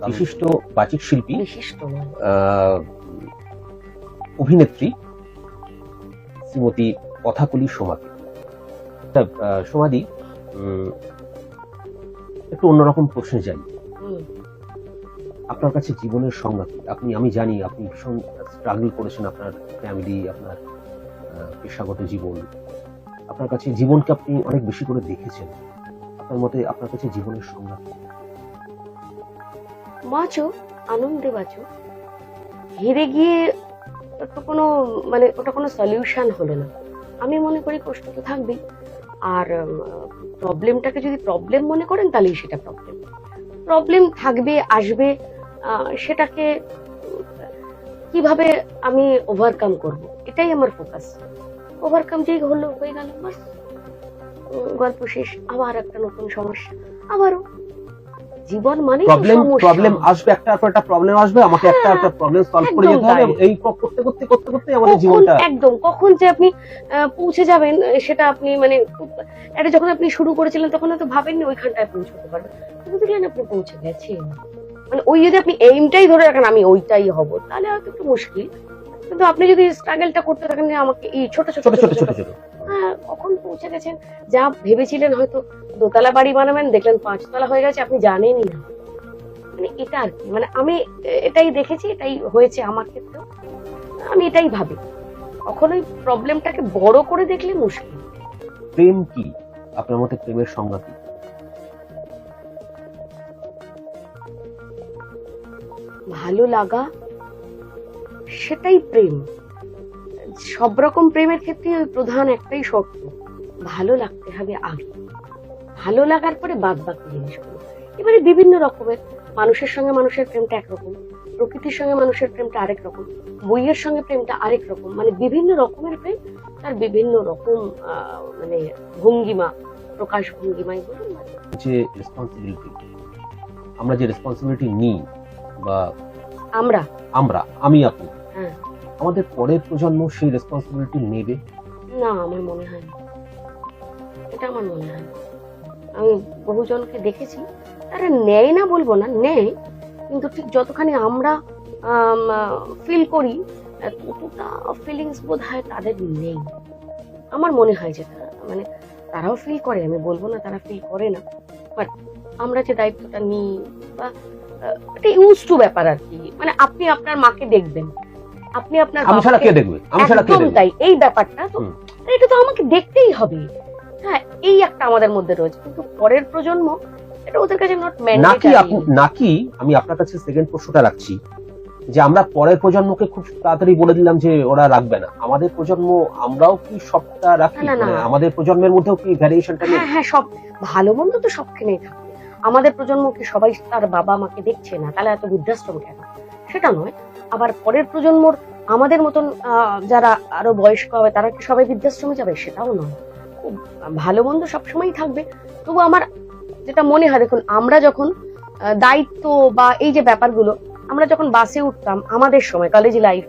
বিশিষ্ট বাচিক শিল্পী, বিশিষ্ট অভিনেত্রী শ্রীমতী কথাকলি সমাধি। সমাধি, একটু অন্যরকম প্রশ্নে যাই। আপনার কাছে জীবনের সংজ্ঞা কি? আমি জানি আপনি ভীষণ স্ট্রাগল করেছেন, আপনার ফ্যামিলি, আপনার পেশাগত জীবন, আপনার কাছে জীবনকে আপনি অনেক বেশি করে দেখেছেন। আপনার মতে আপনার কাছে জীবনের সংজ্ঞা কি? বাঁচো, আনন্দে বাঁচো। হেরে গিয়ে ওটা কোনো সলিউশন হলো না। আমি মনে করি কষ্ট তো থাকবেই, আর প্রবলেমটাকে যদি প্রবলেম মনে করেন তাহলেই সেটা প্রবলেম থাকবে, আসবে। সেটাকে কিভাবে আমি ওভারকাম করব, এটাই আমার ফোকাস। ওভারকাম যেই হলো, হয়ে গেল, বাস, গল্প শেষ। আবার একটা নতুন সমস্যা, আবারও। জীবন মানে প্রবলেম আসবে, একটা প্রবলেম আসবে, আমাকে একটা প্রবলেম সলভ করে যেতে হবে। এই করতে করতে করতে করতে আমাদের জীবনটা একদম কখন যে আপনি পৌঁছে যাবেন সেটা আপনি এটা যখন আপনি শুরু করেছিলেন তখন তো ভাবেননি ওইখানটায় পৌঁছতে পারবেন, কিন্তু দেখলেন আপনি পৌঁছে গেছেন। ওই যদি আপনি এইমটাই ধরে রাখেন আমি ওইটাই হব, তাহলে হয়তো একটু মুশকিল। কিন্তু আপনি যদি স্ট্রাগলটা করতে থাকেন যে আমাকে এই ছোট ছোট ছোট ছোট ছোট কখন পৌঁছে গেছেন। যা ভেবেছিলেন হয়তো দোতলা বাড়ি বানাবেন, দেখলেন 5 তলা হয়ে গেছে, আপনি জানেনই না। এটা আর কি, আমি এটাই দেখেছি, এটাই হয়েছে আমার ক্ষেত্রেও। আমি এটাই ভাবি, কখনোই প্রবলেমটাকে বড় করে দেখলে মুশকিল। প্রেম কি? আপনার মতে প্রেমের সংজ্ঞা কি? ভালো লাগা, সেটাই প্রেম। সব রকম প্রেমের ক্ষেত্রে ওই প্রধান একটাই শর্ত, ভালো লাগতে হবে আগে, ভালো লাগার পরে বাদ বাকি জিনিসগুলো। এবারে বিভিন্ন রকমের, মানুষের সঙ্গে মানুষের প্রেমটা একরকম, প্রকৃতির সঙ্গে মানুষের প্রেমটা আরেক রকম, বইয়ের সঙ্গে প্রেমটা আরেক রকম। বিভিন্ন রকমের প্রেম, তার বিভিন্ন রকম ভঙ্গিমা, প্রকাশ ভঙ্গিমাই বলুন। যে রেসপন্সিবিলিটি, আমরা যে রেসপন্সিবিলিটি নিই, বা আমি আপনি, আমাদের পরের প্রজন্ম সেই রেসপন্সিবিলিটি নেবে না? আমার মনে হয় না, এটা আমার মনে হয় না। আমি বহুজনকে দেখেছি, তারা নেয় না বলবো না, নেয়, কিন্তু ঠিক যতখানি আমরা ফিল করি ততটা ফিলিংস বোধ হয় তাদের নেই। আমার মনে হয় যে তারাও ফিল করে, আমি বলবো না তারা ফিল করে না, বাট আমরা যে দায়িত্বটা নিই বা একটা ইউজ টু ব্যাপার আর কি। আপনি আপনার মাকে দেখবেন, আপনি আপনার তাই এই ব্যাপারটা তো, এটা তো আমাকে দেখতেই হবে। হ্যাঁ, এই একটা আমাদের মধ্যে রয়েছে, কিন্তু পরের প্রজন্ম এটা ওদের কাছে নট ম্যান্ডেটরি। নাকি আমি আপনার কাছে সেকেন্ড প্রশ্নটা রাখছি, যে আমরা পরের প্রজন্মকে খুব তাড়াতাড়ি বলে দিলাম যে ওরা রাখবে না, আমাদের প্রজন্ম আমরাও কি সবটা রাখি? আমাদের প্রজন্মের মধ্যেও কি ভ্যারিয়েশনটা নেই? হ্যাঁ, সব ভালো মন্দ তো সবখানেই থাকে। আমাদের প্রজন্ম কি সবাই তার বাবা মাকে দেখছে না? তাহলে এত বৃদ্ধাশ্রম কেন? সেটা নয়। আবার পরের প্রজন্মর আমাদের মতন যারা আরো বয়স্ক হবে, তারা কি সবাই বৃদ্ধাশ্রমে যাবে? সেটাও নয়। ভালো মন্দ সবসময়ই থাকবে। তবু আমার যেটা মনে হয়, দেখুন, আমরা যখন দায়িত্ব বা এই যে ব্যাপারগুলো, আমরা যখন বাসে উঠতাম আমাদের সময় কলেজ লাইফ,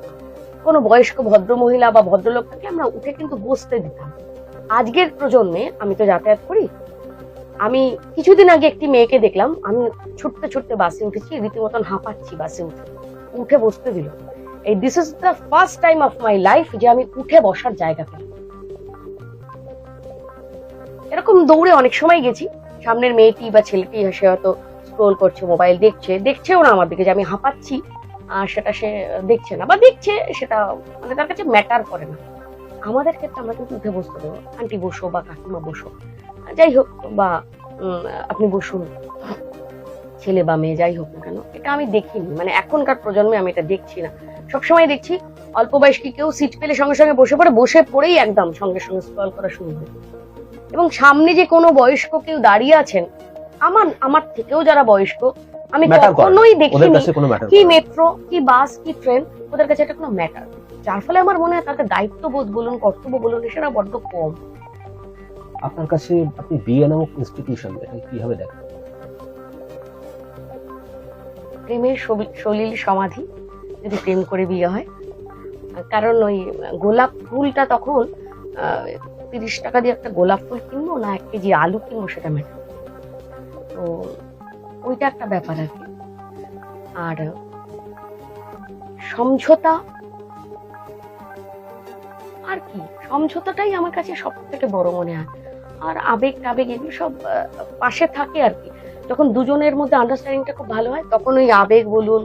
কোনো বয়স্ক ভদ্র মহিলা বা ভদ্রলোক থাকলে আমরা উঠে কিন্তু বসতে দিতাম। আজকের প্রজন্মে, আমি তো যাতায়াত করি, আমি কিছুদিন আগে একটি মেয়েকে দেখলাম, আমি ছুটতে ছুটতে বাসে উঠেছি, রীতিমতন হাঁপাচ্ছি, বাসে উঠে বসতে দিল। This is the first time of my life যে আমি উঠে বসার জায়গা পেলাম। এরকম দৌড়ে অনেক সময় গেছি, সামনের মেয়েটি বা ছেলেটি সে হয়তো স্ক্রোল করছে, মোবাইল দেখছেও না আমার দিকে যে আমি হাঁপাচ্ছি, সেটা সে দেখছে না, বা দেখছে, সেটা তার কাছে ম্যাটার করে না। আমাদের ক্ষেত্রে আমরা কিন্তু উঠে বসতে দেবো, আন্টি বসো বা কাকিমা বসো, যাই হোক, বা আপনি বসুন, ছেলে বা মেয়ে যাই হোক না কেন। এটা আমি দেখিনি, এখনকার প্রজন্মে আমি এটা দেখছি না। সবসময় দেখছি অল্প বয়স্কী কেউ সিট পেলে সঙ্গে সঙ্গে বসে পড়েই একদম সঙ্গে সঙ্গে স্ক্রল করা শুরু হয়। এবং সামনে যে কোনো বয়স্ক কেউ দাঁড়িয়ে আছেন, আমার থেকেও যারা বয়স্ক, আমি কখনোই দেখিনি কি মেট্রো, কি বাস, কি ট্রেন, ওদের কাছে এটা কোনো ম্যাটার। যার ফলে আমার মনে হয় তাদের দায়িত্ববোধ বলুন, কর্তব্য বলুন, সেটা বড্ড কম। আপনার কাছে আপনি বিয়ে নামক ইনস্টিটিউশন কিভাবে দেখেন? প্রেমের সলিল সমাধি, যদি প্রেম করে বিয়ে হয়। কারণ ওই গোলাপ ফুলটা তখন 30 টাকা দিয়ে একটা গোলাপ ফুল কিনবো না 1 কেজি আলু কিনবো, সেটা ম্যাটার। তো ওইটা একটা ব্যাপার আর কি। আর সমঝোতা, আর কি, সমঝোতাটাই আমার কাছে সব থেকে বড় মনে হয়। আর আবেগ টাবেগ এগুলো সব পাশে থাকে আর কি। যখন দুজনের মধ্যে আন্ডারস্ট্যান্ডিংটা খুব ভালো হয় তখন ওই আবেগ বলুন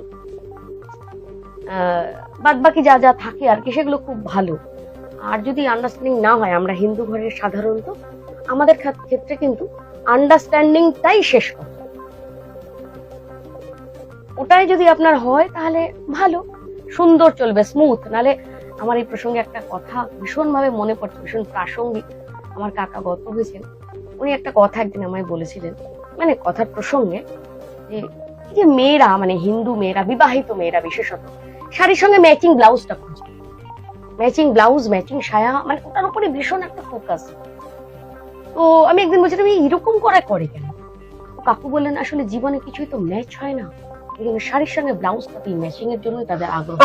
বাদ বাকি যা যা থাকে আর কি সেগুলো খুব ভালো। আর যদি আন্ডারস্ট্যান্ডিং না হয়, আমরা হিন্দু ঘরের সাধারণত আমাদের ক্ষেত্রে কিন্তু আন্ডারস্ট্যান্ডিংটাই শেষ কথা। ওটাই যদি আপনার হয় তাহলে ভালো, সুন্দর চলবে, স্মুথ। নালে আমার এই প্রসঙ্গে একটা কথা ভীষণভাবে মনে পড়ছে, ভীষণ প্রাসঙ্গিক। আমার কাকা গত হয়েছেন, উনি একটা কথা একদিন আমায় বলেছিলেন, মানে কথার প্রসঙ্গে, যে এই যে মেয়েরা, মানে হিন্দু মেয়েরা, বিবাহিত মেয়েরা বিশেষত শাড়ির সঙ্গে ম্যাচিং ব্লাউজটা খুঁজে, ম্যাচিং ব্লাউজ, ম্যাচিং সায়া, মানে ওটার উপরে ভীষণ একটা ফোকাস। তো আমি একদিন বলছিলাম এরকম করে কেন? কাকু বললেন আসলে জীবনে কিছুই তো ম্যাচ হয় না, এই জন্য শাড়ির সঙ্গে ব্লাউজটাতেই ম্যাচিং এর জন্য তাদের আগ্রহ।